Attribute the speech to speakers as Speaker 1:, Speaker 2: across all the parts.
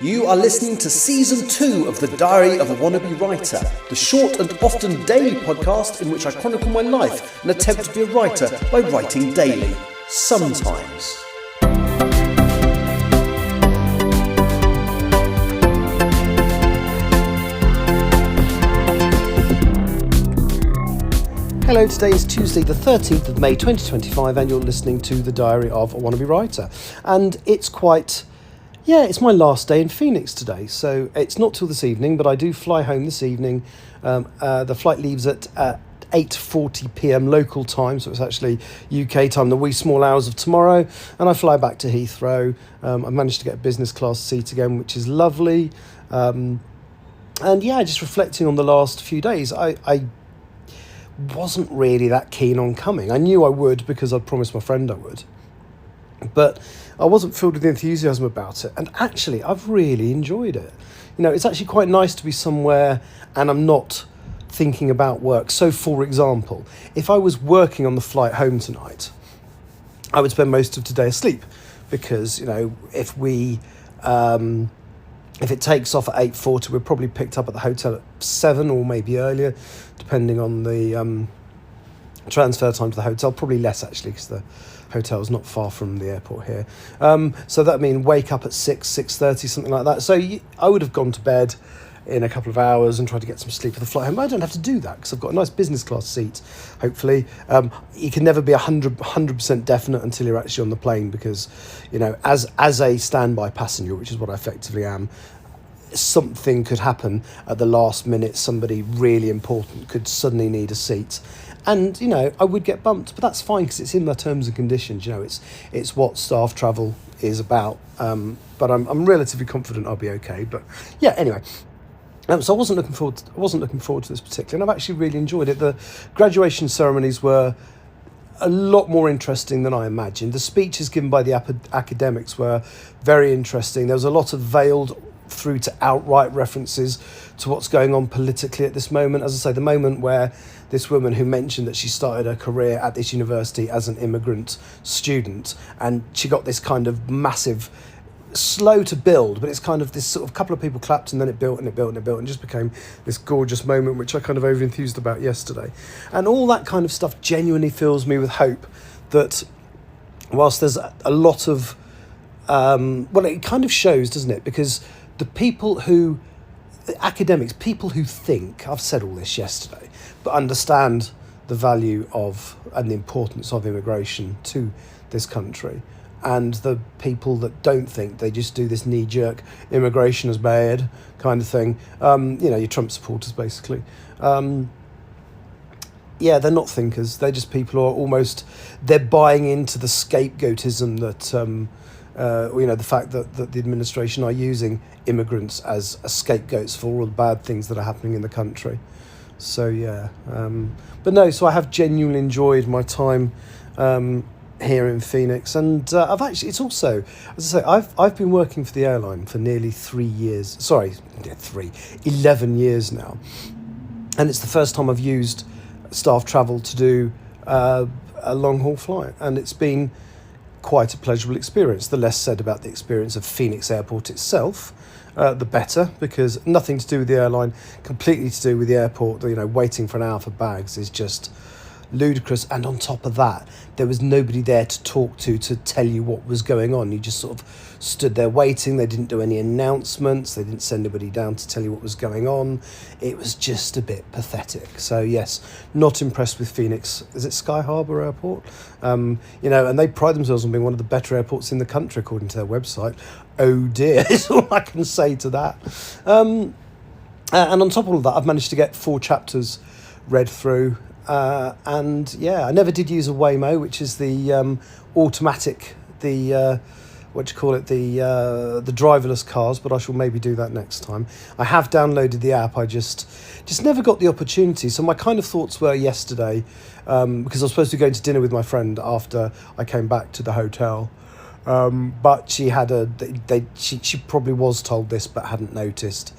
Speaker 1: You are listening to Season 2 of The Diary of a Wannabe Writer, the short and often daily podcast in which I chronicle my life and attempt to be a writer by writing daily. Sometimes. Hello, today is Tuesday the 13th of May 2025 and you're listening to The Diary of a Wannabe Writer. And it's it's my last day in Phoenix today, so it's not till this evening, but I do fly home this evening. The flight leaves at 8:40 p.m. local time, so it's actually UK time, the wee small hours of tomorrow, and I fly back to Heathrow. I managed to get a business class seat again, which is lovely. And yeah, just reflecting on the last few days, I wasn't really that keen on coming. I knew I would because I'd promised my friend I would, but I wasn't filled with enthusiasm about it, and actually I've really enjoyed it. You know, it's actually quite nice to be somewhere and I'm not thinking about work. So for example, if I was working on the flight home tonight, I would spend most of today asleep, because, you know, if it takes off at 8:40, we're probably picked up at the hotel at 7 or maybe earlier, depending on the transfer time to the hotel. Probably less, actually, because the hotel's not far from the airport here. So that means wake up at 6:30, something like that. So I would have gone to bed in a couple of hours and tried to get some sleep for the flight home. But I don't have to do that because I've got a nice business class seat, hopefully. You can never be 100% definite until you're actually on the plane, because, you know, as a standby passenger, which is what I effectively am, something could happen at the last minute. Somebody really important could suddenly need a seat, and, you know, I would get bumped, but that's fine because it's in the terms and conditions. You know, it's what staff travel is about. But I'm relatively confident I'll be okay. But yeah, anyway. So I wasn't looking forward to this particularly, and I've actually really enjoyed it. The graduation ceremonies were a lot more interesting than I imagined. The speeches given by the academics were very interesting. There was a lot of veiled through to outright references to what's going on politically at this moment. As I say, the moment where this woman who mentioned that she started her career at this university as an immigrant student, and she got this kind of massive, slow to build, but it's kind of this sort of couple of people clapped and then it built and it built and it built and just became this gorgeous moment, which I kind of over-enthused about yesterday. And all that kind of stuff genuinely fills me with hope that whilst there's a lot of it kind of shows, doesn't it? Because the academics, people who think, I've said all this yesterday, but understand the value of and the importance of immigration to this country, and the people that don't think, they just do this knee-jerk immigration is bad kind of thing, you know, your Trump supporters basically. Yeah, they're not thinkers, they're just people who are almost, they're buying into the scapegoatism that you know, the fact that the administration are using immigrants as scapegoats for all the bad things that are happening in the country. So yeah, but no, so I have genuinely enjoyed my time here in Phoenix, and I've actually, it's also, as I say, I've been working for the airline for nearly 11 years now, and it's the first time I've used staff travel to do a long haul flight, and it's been quite a pleasurable experience. The less said about the experience of Phoenix Airport itself, the better, because nothing to do with the airline, completely to do with the airport. You know, waiting for an hour for bags is just ludicrous, and on top of that, there was nobody there to talk to tell you what was going on. You just sort of stood there waiting. They didn't do any announcements, they didn't send anybody down to tell you what was going on. It was just a bit pathetic. So yes, not impressed with Phoenix. Is it Sky Harbor Airport? You know, and they pride themselves on being one of the better airports in the country according to their website. Oh dear, is all I can say to that. And on top of all that, I've managed to get 4 chapters read through. And yeah, I never did use a Waymo, which is the automatic, the driverless cars, but I shall maybe do that next time. I have downloaded the app, I just never got the opportunity. So my kind of thoughts were yesterday, because I was supposed to go to dinner with my friend after I came back to the hotel, but she had she probably was told this but hadn't noticed.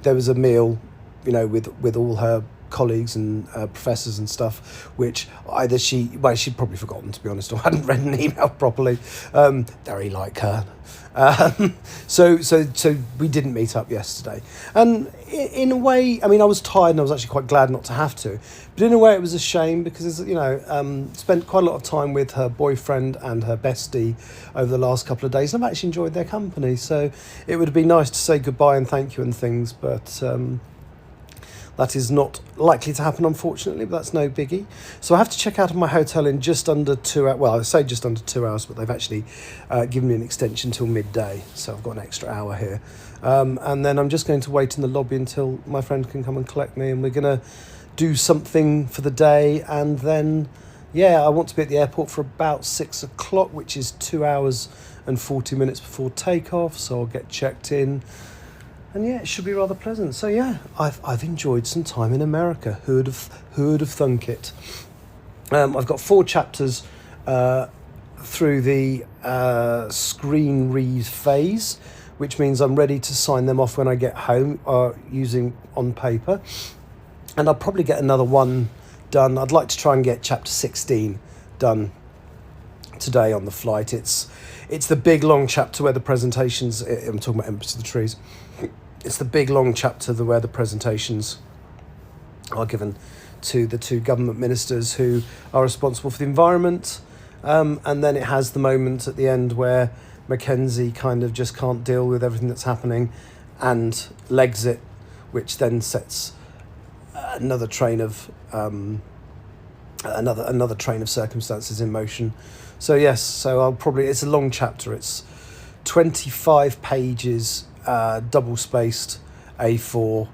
Speaker 1: There was a meal, you know, with all her colleagues and professors and stuff, which either she'd probably forgotten, to be honest, or hadn't read an email properly. Very like her. So we didn't meet up yesterday, and in a way, I mean, I was tired and I was actually quite glad not to have to, but in a way it was a shame because, you know, spent quite a lot of time with her boyfriend and her bestie over the last couple of days, and I've actually enjoyed their company, so it would have been nice to say goodbye and thank you and things, but that is not likely to happen, unfortunately, but that's no biggie. So I have to check out of my hotel in just under 2 hours. Well, I say just under 2 hours, but they've actually given me an extension till midday. So I've got an extra hour here. And then I'm just going to wait in the lobby until my friend can come and collect me. And we're going to do something for the day. And then, yeah, I want to be at the airport for about 6 o'clock, which is 2 hours and 40 minutes before takeoff. So I'll get checked in. And yeah, it should be rather pleasant. So yeah, I've enjoyed some time in America. Who'd have thunk it? I've got 4 chapters through the screen read phase, which means I'm ready to sign them off when I get home, using on paper. And I'll probably get another one done. I'd like to try and get chapter 16 done today on the flight. It's the big long chapter where the presentations. I'm talking about Empress of the Trees. It's the big long chapter where the presentations are given to the 2 government ministers who are responsible for the environment. And then it has the moment at the end where Mackenzie kind of just can't deal with everything that's happening and legs it, which then sets another train of another train of circumstances in motion. So yes, it's a long chapter. It's 25 pages. Double spaced A4,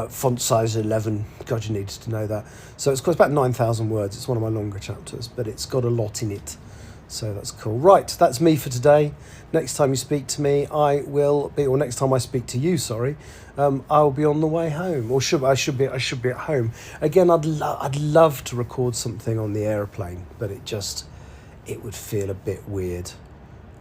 Speaker 1: font size 11. God, you needed to know that. So it's about 9,000 words. It's one of my longer chapters, but it's got a lot in it. So that's cool. Right, that's me for today. Next time you speak to me, next time I speak to you, sorry, I'll be on the way home, or I should be at home. Again, I'd love to record something on the aeroplane, but it would feel a bit weird.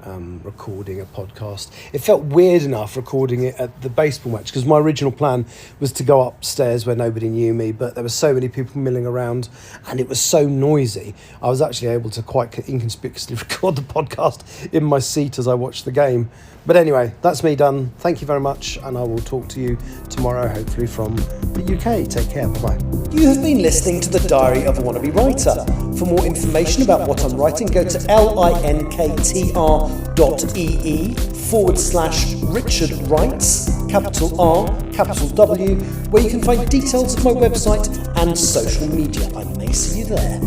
Speaker 1: Recording a podcast. It felt weird enough recording it at the baseball match because my original plan was to go upstairs where nobody knew me, but there were so many people milling around and it was so noisy. I was actually able to quite inconspicuously record the podcast in my seat as I watched the game. But anyway, that's me done. Thank you very much, and I will talk to you tomorrow, hopefully from the UK. Take care. Bye-bye. You have been listening to The Diary of a Wannabe Writer. For more information about what I'm writing, go to linktr.ee/Richard Writes, capital R, capital W, where you can find details of my website and social media. I may see you there.